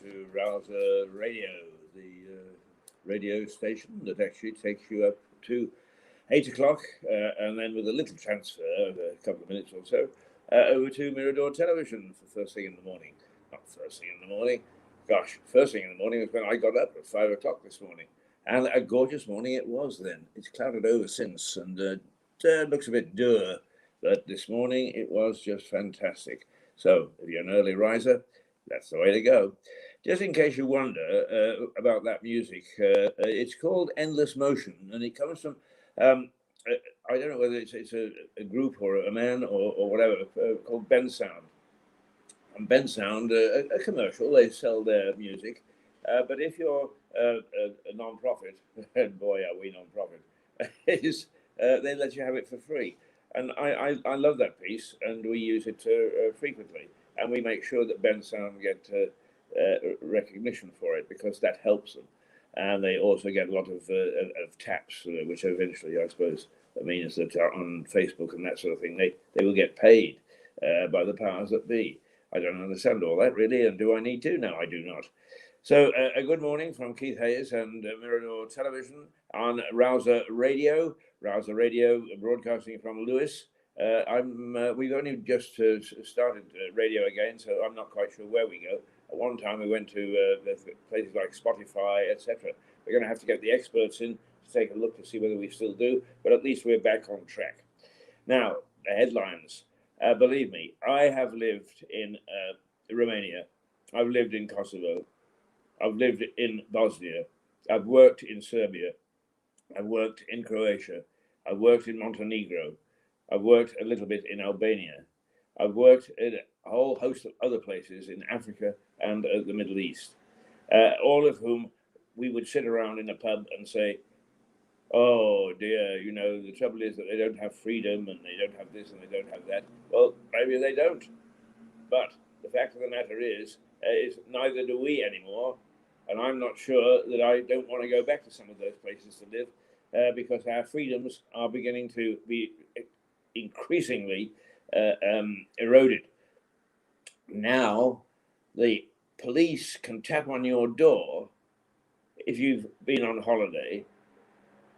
to Rouser Radio, the radio station that actually takes you up to 8 o'clock, and then with a little transfer of a couple of minutes or so, over to Mirador television for first thing in the morning. Not first thing in the morning. Gosh, first thing in the morning was when I got up at 5 o'clock this morning. And a gorgeous morning it was then. It's clouded over since, and looks a bit dour. But this morning it was just fantastic. So if you're an early riser, that's the way to go. Just in case you wonder about that music, it's called Endless Motion, and it comes from, I don't know whether it's a group or a man or whatever, called Ben Sound. And Ben Sound, a commercial, they sell their music. But if you're a non-profit, and boy, are we non-profit, they let you have it for free. And I love that piece, and we use it frequently. And we make sure that Ben Sound get recognition for it, because that helps them. And they also get a lot of taps, which eventually, I suppose, means that on Facebook and that sort of thing, they will get paid by the powers that be. I don't understand all that, really, and do I need to? No, I do not. So a good morning from Keith Hayes and Mirador Television on Rouser Radio. Rouser Radio, broadcasting from Lewis. We've only just started radio again, so I'm not quite sure where we go. At one time we went to places like Spotify, etc. We're going to have to get the experts in to take a look to see whether we still do, but at least we're back on track. Now, the headlines. Believe me, I have lived in Romania. I've lived in Kosovo. I've lived in Bosnia. I've worked in Serbia. I've worked in Croatia. I've worked in Montenegro. I've worked a little bit in Albania. I've worked in a whole host of other places in Africa and the Middle East, all of whom we would sit around in a pub and say, oh dear, you know, the trouble is that they don't have freedom and they don't have this and they don't have that. Well, maybe they don't. But the fact of the matter is neither do we anymore. And I'm not sure that I don't want to go back to some of those places to live, because our freedoms are beginning to be increasingly eroded. Now, the police can tap on your door if you've been on holiday.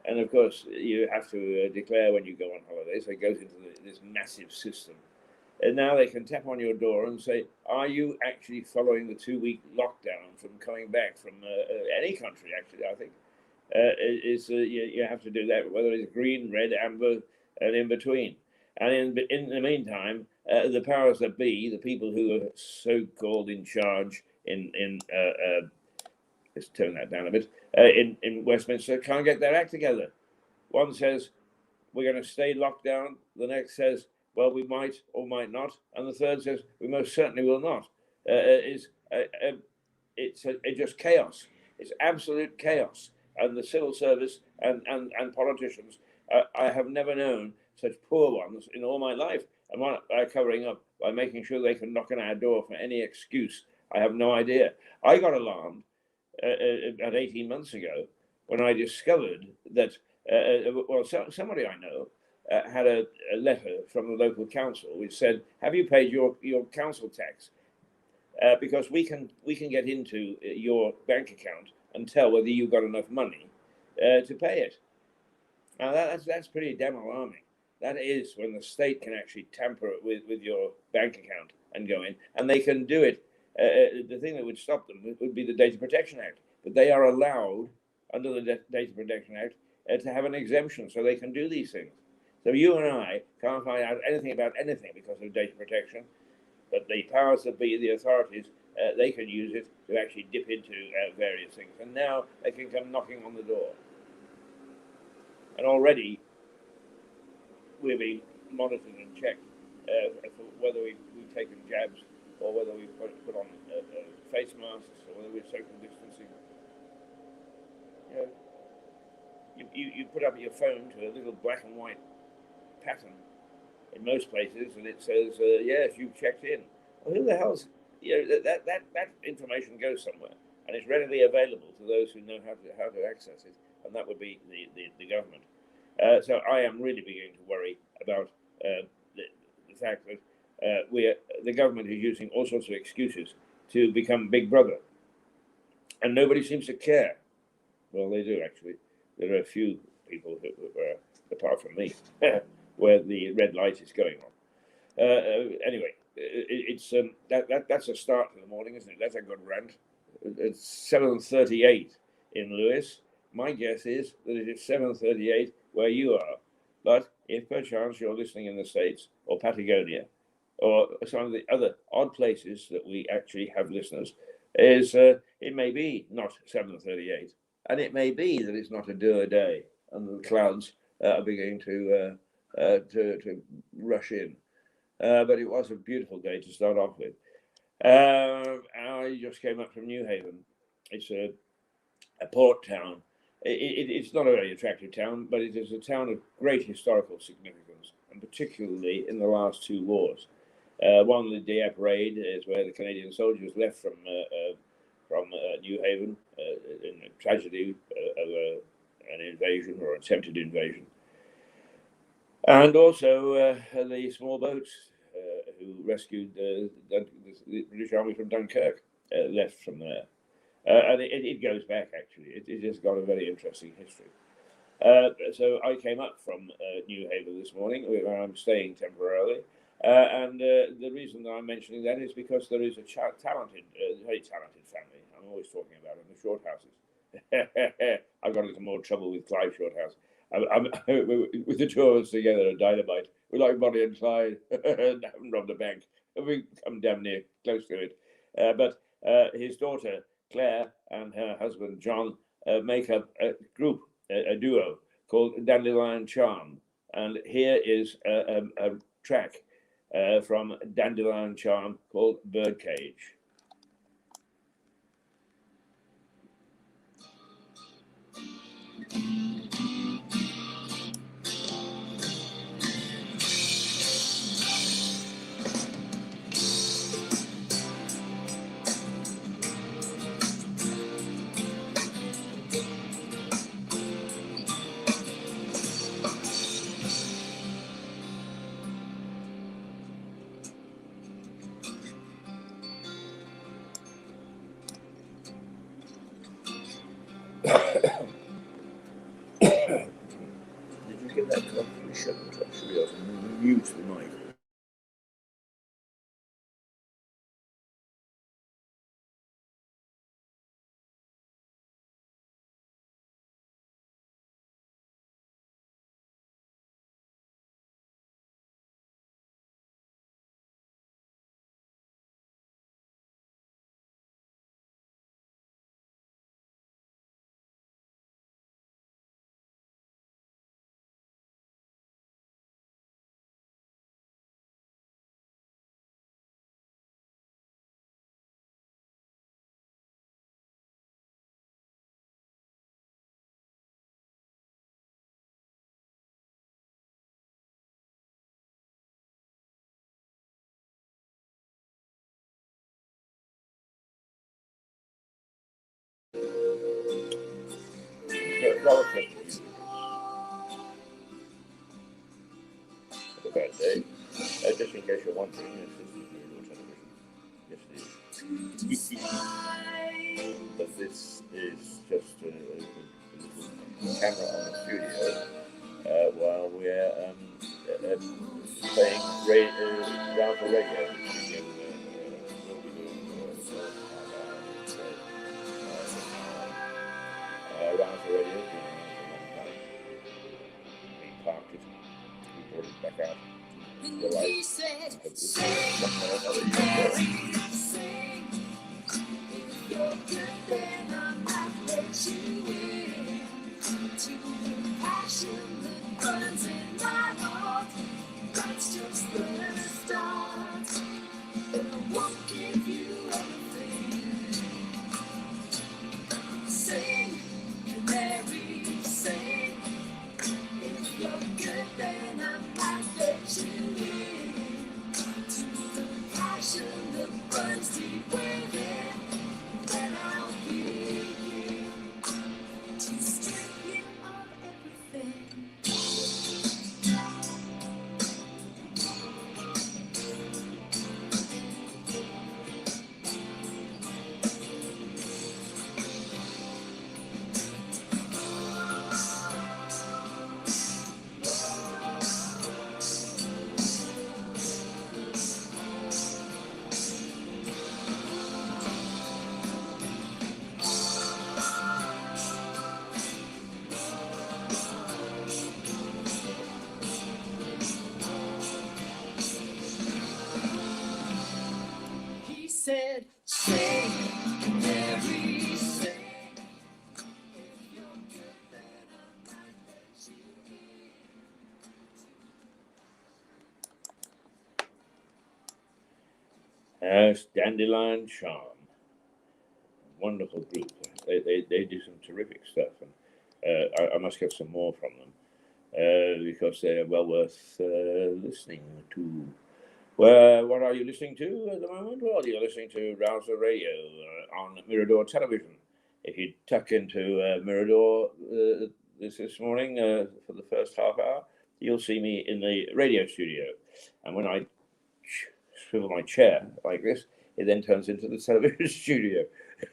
And of course, you have to declare when you go on holiday, so it goes into this massive system. And now they can tap on your door and say, are you actually following the 2-week lockdown from coming back from any country, actually, I think. You have to do that, whether it's green, red, amber, and in between. And in the meantime, the powers that be, the people who are so-called in charge let's turn that down a bit, in Westminster, can't get their act together. One says, we're going to stay locked down. The next says, well, we might or might not. And the third says, we most certainly will not. It's just chaos. It's absolute chaos. And the civil service and politicians, I have never known such poor ones in all my life. And one are covering up by making sure they can knock on our door for any excuse. I have no idea. I got alarmed about 18 months ago when I discovered that, somebody I know had a letter from the local council which said, have you paid your council tax? Because we can get into your bank account and tell whether you've got enough money to pay it. Now that's pretty damn alarming. That is when the state can actually tamper with your bank account and go in, and they can do it. The thing that would stop them would be the Data Protection Act, but they are allowed under the Data Protection Act to have an exemption, so they can do these things. So you and I can't find out anything about anything because of data protection, but the powers that be, the authorities, they can use it to actually dip into various things. And now they can come knocking on the door. And already we're being monitored and checked for whether we've taken jabs or whether we've put on face masks or whether we're social distancing. You put up your phone to a little black and white pattern in most places, and it says, yes, you've checked in. Well, who the hell's, that information goes somewhere, and it's readily available to those who know how to access it, and that would be the government. So I am really beginning to worry about the fact that the government is using all sorts of excuses to become Big Brother. and nobody seems to care. Well, they do actually. There are a few people who apart from me, where the red light is going on. Anyway, it's that's a start in the morning, isn't it? That's a good rant. It's 7:38 in Lewis. My guess is that it is 7:38 where you are. But if perchance you're listening in the States or Patagonia or some of the other odd places that we actually have listeners, it may be not 7:38, and it may be that it's not a dour day, and the clouds are beginning to rush in. But it was a beautiful day to start off with. I just came up from New Haven. It's a port town. It's not a very attractive town, but it is a town of great historical significance, and particularly in the last two wars. One, the Dieppe raid, is where the Canadian soldiers left from New Haven in a tragedy of an invasion or attempted invasion. And also the small boats who rescued the British Army from Dunkirk left from there. And it goes back, actually. It has got a very interesting history. So I came up from New Haven this morning, where I'm staying temporarily. And the reason that I'm mentioning that is because there is a very talented family. I'm always talking about them, the Shorthouses. I got into more trouble with Clive Shorthouse. With the two of us together at Dynamite, we're like Bonnie and Clyde, haven't robbed a bank. We come damn near close to it. But his daughter, Claire, and her husband, John, make up a group, a duo, called Dandelion Charm. And here is a track from Dandelion Charm called Birdcage. Did you get that confirmation? Actually, I'll mute the mic. About day. Just in case you're wondering, this is Mirador television. Yes, it is. But this is just a little camera on the studio while we're playing Rouser Radio. Rouser Radio has been around for a long time. We parked it, we brought it back out. The lights. That's just the start. It won't give you everything. Sing, canary, sing. If you're good, then I might let you in. To the passion that burns deep within, then I'll begin to strip you of everything. Dandelion Charm. Wonderful group. They do some terrific stuff, and I must get some more from them because they're well worth listening to. Well, what are you listening to at the moment? Well, you're listening to Rouser Radio on Mirador Television. If you tuck into Mirador this morning for the first half hour, you'll see me in the radio studio. And when I swivel my chair like this, it then turns into the television studio.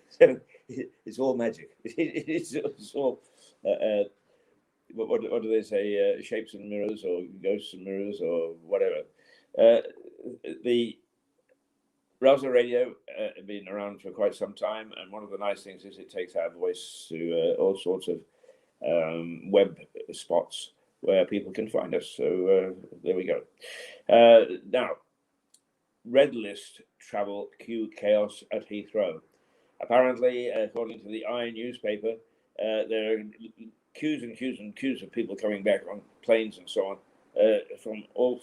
So it's all magic. It's all, what do they say? Shapes and mirrors, or ghosts and mirrors, or whatever. The Rouser Radio has been around for quite some time, and one of the nice things is it takes our voice to all sorts of web spots where people can find us. So there we go. Now, red list travel queue chaos at Heathrow. Apparently, according to the Eye newspaper, there are queues and queues and queues of people coming back on planes and so on from all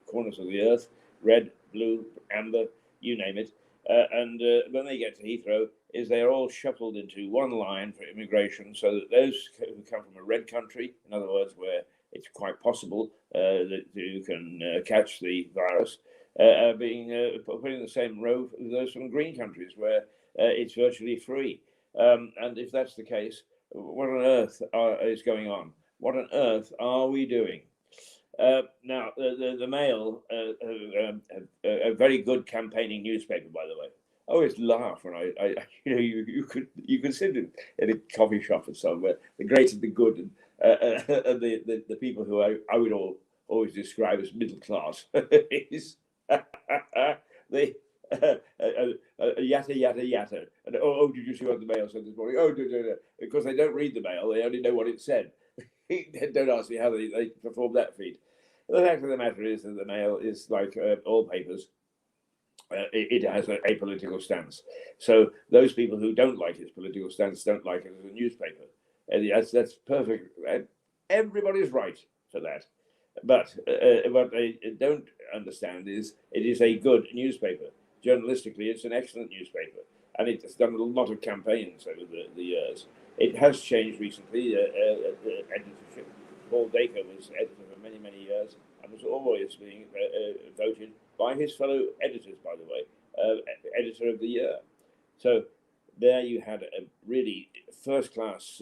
corners of the earth, red, blue, amber, you name it. And when they get to Heathrow, they're all shuffled into one line for immigration, so that those who come from a red country, in other words, where it's quite possible that you can catch the virus, are being put in the same row as those from green countries, where it's virtually free. And if that's the case, what on earth is going on? What on earth are we doing? Now, the Mail, a very good campaigning newspaper, by the way. I always laugh when you could sit in a coffee shop or somewhere, the great and the good, and the people who I would always describe as middle class is the yatta. And did you see what the Mail said this morning? Because they don't read the Mail, they only know what it said. Don't ask me how they perform that feat. The fact of the matter is that the Mail is like all papers. It has a political stance. So those people who don't like its political stance don't like it as a newspaper. That's perfect. Everybody's right for that. But what they don't understand is it is a good newspaper. Journalistically, it's an excellent newspaper. And it's done a lot of campaigns over the years. It has changed recently. Editorship. Paul Dacre was editor for many, many years and was always being voted by his fellow editors, by the way, editor of the year. So there you had a really first-class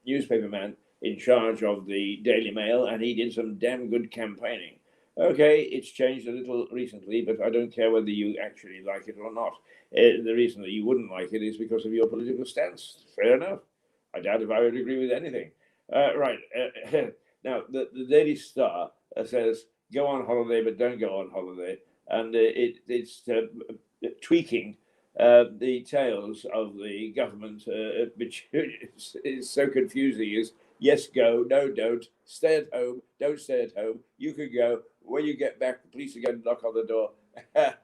newspaper man in charge of the Daily Mail, and he did some damn good campaigning. Okay, it's changed a little recently, but I don't care whether you actually like it or not. The reason that you wouldn't like it is because of your political stance. Fair enough. I doubt if I would agree with anything. Right. Now, the Daily Star says, go on holiday, but don't go on holiday. And it's tweaking the tales of the government, which is so confusing, is yes, go, no, don't, stay at home, don't stay at home, you can go. When you get back, the police are going to knock on the door.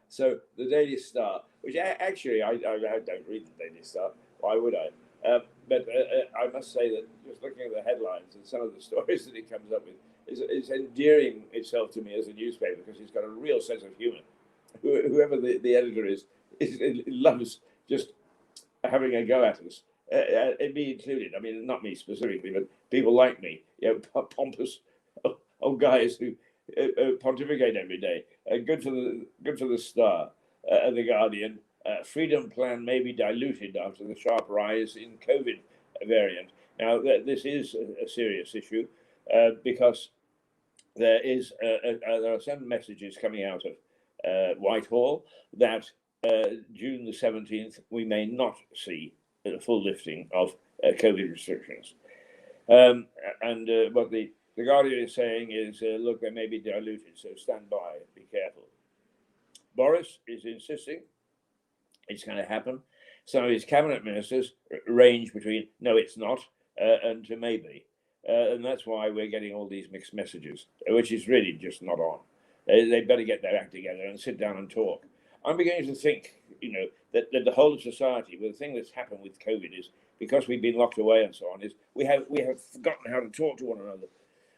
So the Daily Star, which actually I don't read the Daily Star. Why would I? But I must say that just looking at the headlines and some of the stories that it comes up with is endearing itself to me as a newspaper, because it's got a real sense of humour. Whoever the editor is loves just having a go at us, and me included. I mean, not me specifically, but people like me, pompous old guys who pontificate every day. Good for the Star and the Guardian. Freedom plan may be diluted after the sharp rise in COVID variant. Now, this is a serious issue because there are some messages coming out of Whitehall that June the 17th we may not see a full lifting of COVID restrictions. And what the Guardian is saying is, look, they may be diluted, so stand by, be careful. Boris is insisting it's going to happen. Some of his cabinet ministers range between no, it's not, and to maybe. And that's why we're getting all these mixed messages, which is really just not on. They better get their act together and sit down and talk. I'm beginning to think, that the whole of society, well, the thing that's happened with COVID is, because we've been locked away and so on, is we have forgotten how to talk to one another.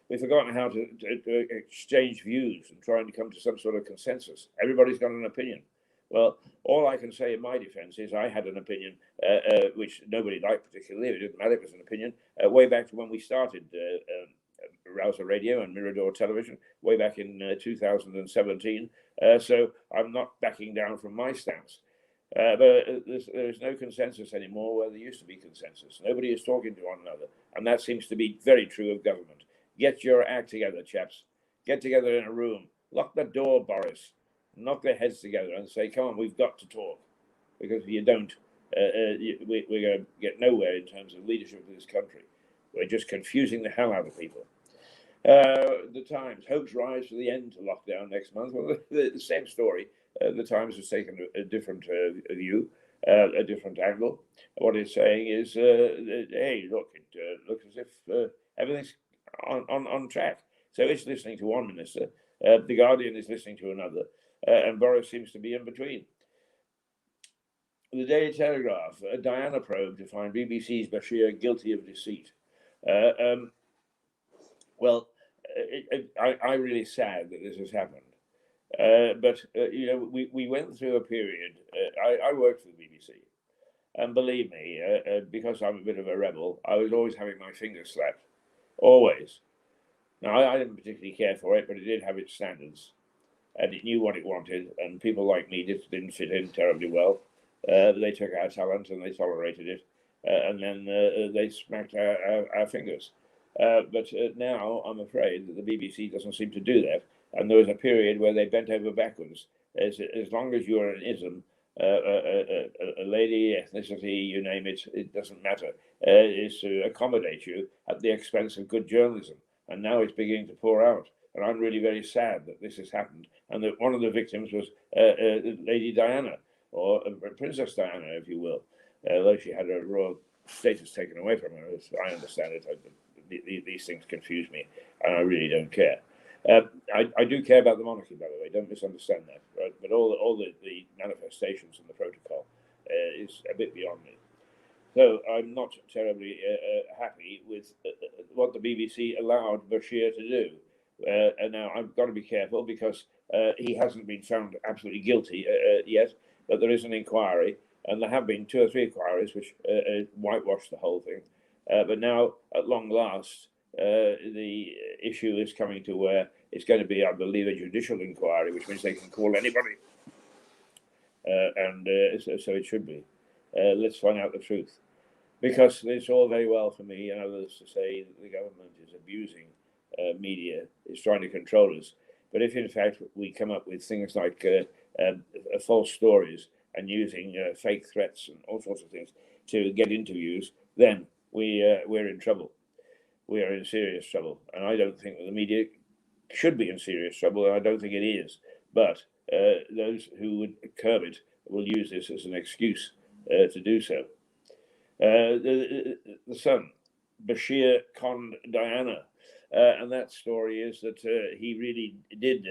We've forgotten how to exchange views and try and come to some sort of consensus. Everybody's got an opinion. Well, all I can say in my defence is I had an opinion which nobody liked particularly. It didn't matter, it was an opinion way back to when we started Rouser Radio and Mirador Television, way back in 2017. So I'm not backing down from my stance. But there is no consensus anymore where there used to be consensus. Nobody is talking to one another. And that seems to be very true of government. Get your act together, chaps. Get together in a room. Lock the door, Boris. Knock their heads together and say, come on, we've got to talk. Because if you don't, we're going to get nowhere in terms of leadership of this country. We're just confusing the hell out of people. The Times, hopes rise for the end to lockdown next month. Well, the same story. The Times has taken a different view, a different angle. What it's saying is, hey, look, it looks as if everything's on track. So it's listening to one minister, the Guardian is listening to another, and Boris seems to be in between. The Daily Telegraph, a Diana probe to find BBC's Bashir guilty of deceit. Well, I'm really sad that this has happened. But you know, we went through a period. I worked for the BBC, and believe me, because I'm a bit of a rebel, I was always having my fingers slapped, always. Now I didn't particularly care for it, but it did have its standards, and it knew what it wanted. And people like me just didn't fit in terribly well. They took our talent and they tolerated it, and then they smacked our fingers. But now I'm afraid that the BBC doesn't seem to do that. And there was a period where they bent over backwards. As long as you're an ism, a lady, ethnicity, you name it, it doesn't matter, is to accommodate you at the expense of good journalism. And now it's beginning to pour out. And I'm really very sad that this has happened. And that one of the victims was Lady Diana, or Princess Diana, if you will, although she had her royal status taken away from her, as I understand it. These things confuse me, and I really don't care. I do care about the monarchy, by the way. Don't misunderstand that. Right? But all the manifestations and the protocol is a bit beyond me. So I'm not terribly happy with what the BBC allowed Bashir to do. And now I've got to be careful because he hasn't been found absolutely guilty yet. But there is an inquiry, and there have been 2 or 3 inquiries which whitewash the whole thing. But now, at long last, the issue is coming to where it's going to be, I believe, a judicial inquiry, which means they can call anybody. So it should be. Let's find out the truth. Because it's all very well for me and others to say that the government is abusing media, is trying to control us. But if, in fact, we come up with things like false stories and using fake threats and all sorts of things to get interviews, then we're in trouble. We are in serious trouble. And I don't think that the media should be in serious trouble, and I don't think it is. But those who would curb it will use this as an excuse to do so. The Sun, Bashir conned Diana. And that story is that he really did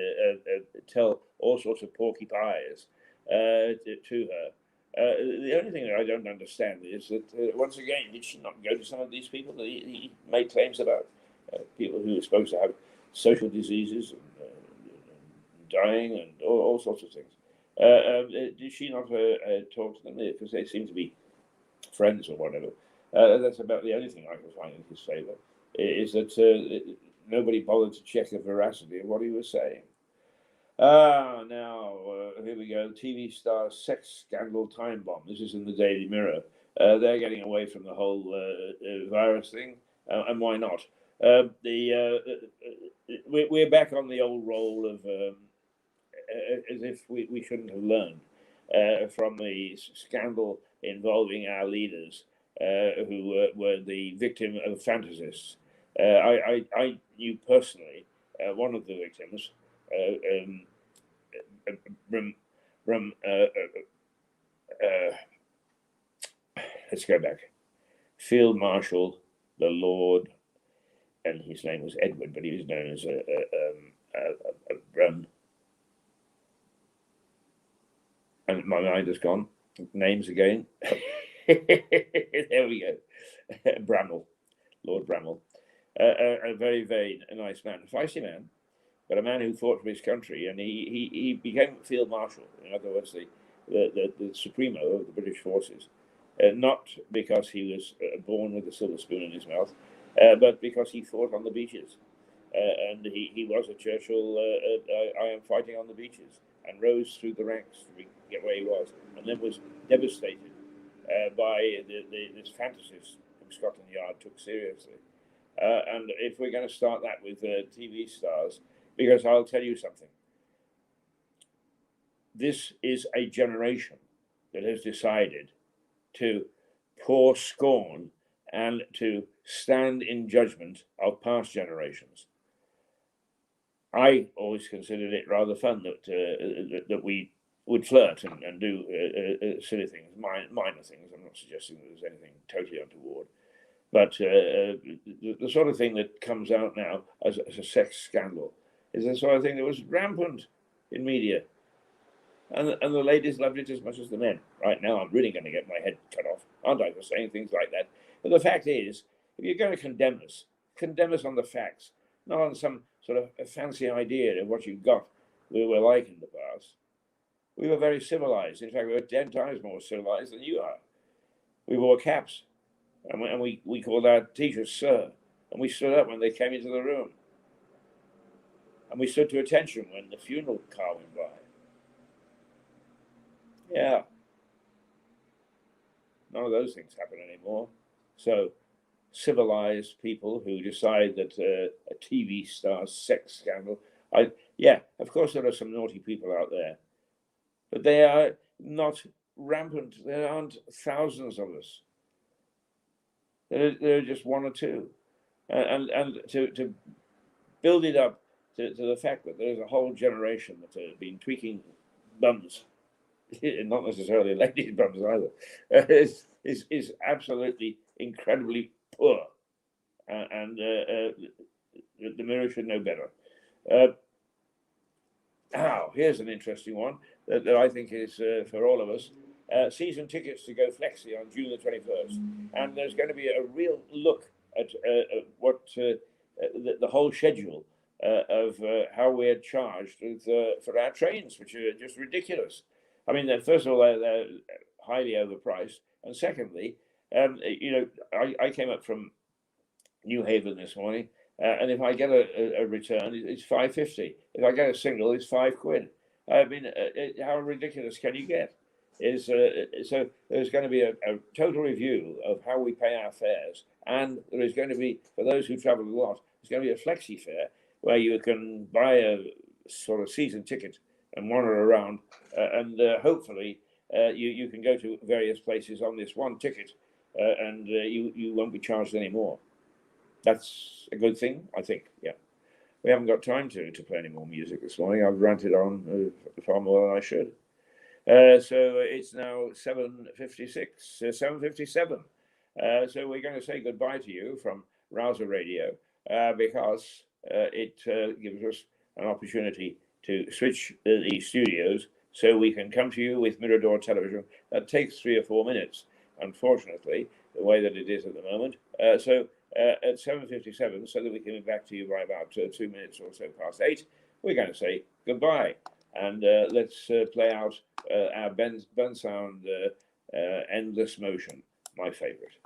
tell all sorts of porky pies to her. The only thing that I don't understand is that, once again, did she not go to some of these people that he made claims about? People who are supposed to have social diseases and dying and all sorts of things. Did she not talk to them? Because they seem to be friends or whatever. That's about the only thing I can find in his favour, is that nobody bothered to check the veracity of what he was saying. Now, here we go. TV star sex scandal time bomb. This is in the Daily Mirror. They're getting away from the whole virus thing, and why not? We're back on the old role of as if we shouldn't have learned from the scandal involving our leaders who were the victim of fantasists. I knew personally one of the victims. Let's go back. Field Marshal, the Lord, and his name was Edward, but he was known as Brum. And my mind has gone. Names again. There we go. Bramwell, Lord Bramwell. A very, very nice man, a feisty man, but a man who fought for his country, and he became Field Marshal. In other words, the supremo of the British forces, not because he was born with a silver spoon in his mouth, but because he fought on the beaches. And he was a Churchill, I am fighting on the beaches, and rose through the ranks to get where he was, and then was devastated by this fantasist whom Scotland Yard took seriously. And if we're going to start that with TV stars, because I'll tell you something, this is a generation that has decided to pour scorn and to stand in judgment of past generations. I always considered it rather fun that we would flirt and do silly things, minor things. I'm not suggesting that there's anything totally untoward, but the sort of thing that comes out now as a sex scandal is the sort of thing that was rampant in media. And the ladies loved it as much as the men. Right now, I'm really going to get my head cut off, aren't I, for saying things like that? But the fact is, if you're going to condemn us on the facts, not on some sort of a fancy idea of what you got we were like in the past. We were very civilized. In fact, we were 10 times more civilized than you are. We wore caps, and we called our teachers sir, and we stood up when they came into the room. And we stood to attention when the funeral car went by. Yeah. None of those things happen anymore. So civilized people who decide that a TV star's sex scandal, yeah, of course there are some naughty people out there, but they are not rampant. There aren't thousands of us. There are just one or two. And to build it up to the fact that there's a whole generation that have been tweaking bums, not necessarily ladies' bums either, is absolutely incredibly poor, and the Mirror should know better. Now, here's an interesting one that I think is for all of us. Season tickets to go flexi on June the 21st, and there's going to be a real look at what the whole schedule of how we're charged for our trains, which are just ridiculous. I mean, first of all, they're highly overpriced, and secondly, I came up from New Haven this morning, and if I get a return, it's £5.50. If I get a single, it's £5. I mean, how ridiculous can you get? So there's going to be a total review of how we pay our fares, and there is going to be, for those who travel a lot, there's going to be a flexi fare where you can buy a sort of season ticket and wander around, and hopefully you can go to various places on this one ticket, and you won't be charged anymore. That's a good thing, I think. Yeah, we haven't got time to play any more music this morning. I've ranted on far more than I should. So it's now 7:56, 7:57. So we're going to say goodbye to you from Rouser Radio because it gives us an opportunity to switch the studios so we can come to you with Mirador television. That takes 3 or 4 minutes, unfortunately, the way that it is at the moment. So at 7:57, so that we can be back to you by about 2 minutes or so past 8, we're going to say goodbye. And let's play out our Ben Sound Endless Motion, my favorite.